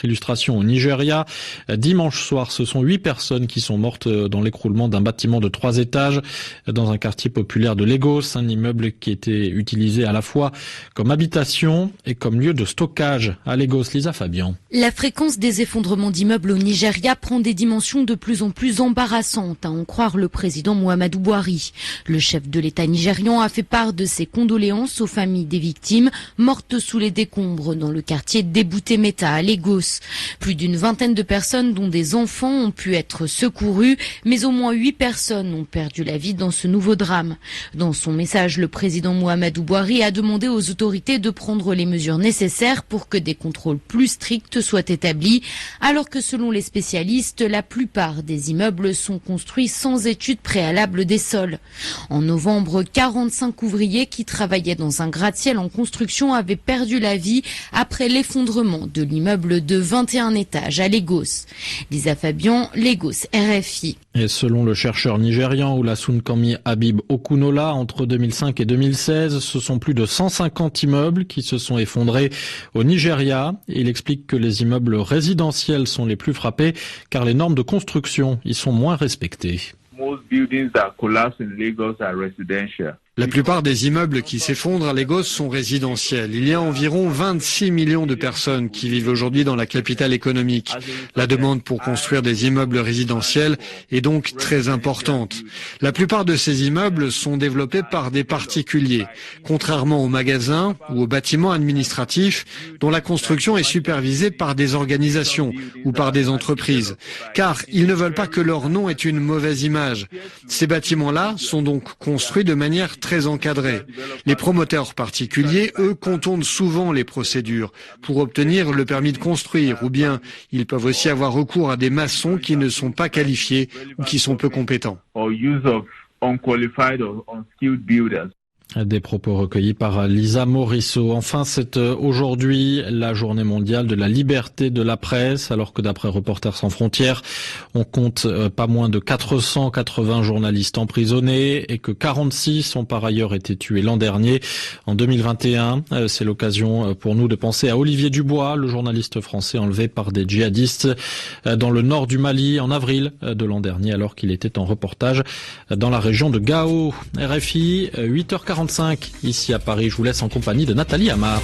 Illustration au Nigeria. Dimanche soir, ce sont 8 personnes qui sont mortes dans l'écroulement d'un bâtiment de 3 étages dans un quartier populaire de Lagos, un immeuble qui était utilisé à la fois comme habitation et comme lieu de stockage. À Lagos, Lisa Fabian. La fréquence des effondrements d'immeubles au Nigeria prend des dimensions de plus en plus embarrassantes, à en croire le président Muhammadu Buhari. Le chef de l'État nigérian a fait part de ses condoléances aux familles des victimes mortes sous les décombres dans le quartier d'Ebute Metta à Lagos. Plus d'une vingtaine de personnes, dont des enfants, ont pu être secourues, mais au moins 8 personnes ont perdu la vie dans ce nouveau drame. Dans son message, le président Muhammadu Buhari a demandé aux autorités de prendre les mesures nécessaires pour que des contrôles plus stricts soient établis, alors que selon les spécialistes, la plupart des immeubles sont construits sans étude préalable des sols. En novembre, 45 ouvriers qui travaillaient dans un gratte-ciel en construction avaient perdu la vie après l'effondrement de l'immeuble de 21 étages à Lagos. Lisa Fabian, Lagos, RFI. Et selon le chercheur nigérian Olasunkanmi Habib Okunola, entre 2005 et 2016, ce sont plus de 150 immeubles qui se sont effondrés au Nigeria. Il explique que les immeubles résidentiels sont les plus frappés car les normes de construction y sont moins respectées. La plupart des immeubles qui s'effondrent à Lagos sont résidentiels. Il y a environ 26 millions de personnes qui vivent aujourd'hui dans la capitale économique. La demande pour construire des immeubles résidentiels est donc très importante. La plupart de ces immeubles sont développés par des particuliers, contrairement aux magasins ou aux bâtiments administratifs dont la construction est supervisée par des organisations ou par des entreprises, car ils ne veulent pas que leur nom ait une mauvaise image. Ces bâtiments-là sont donc construits de manière très encadrée. Les promoteurs particuliers, eux, contournent souvent les procédures pour obtenir le permis de construire, ou bien ils peuvent aussi avoir recours à des maçons qui ne sont pas qualifiés ou qui sont peu compétents. Des propos recueillis par Lisa Morisseau. Enfin, c'est aujourd'hui la journée mondiale de la liberté de la presse, alors que d'après Reporters sans frontières, on compte pas moins de 480 journalistes emprisonnés et que 46 ont par ailleurs été tués l'an dernier. En 2021, c'est l'occasion pour nous de penser à Olivier Dubois, le journaliste français enlevé par des djihadistes dans le nord du Mali en avril de l'an dernier, alors qu'il était en reportage dans la région de Gao. RFI, 8h45 ici à Paris. Je vous laisse en compagnie de Nathalie Amar.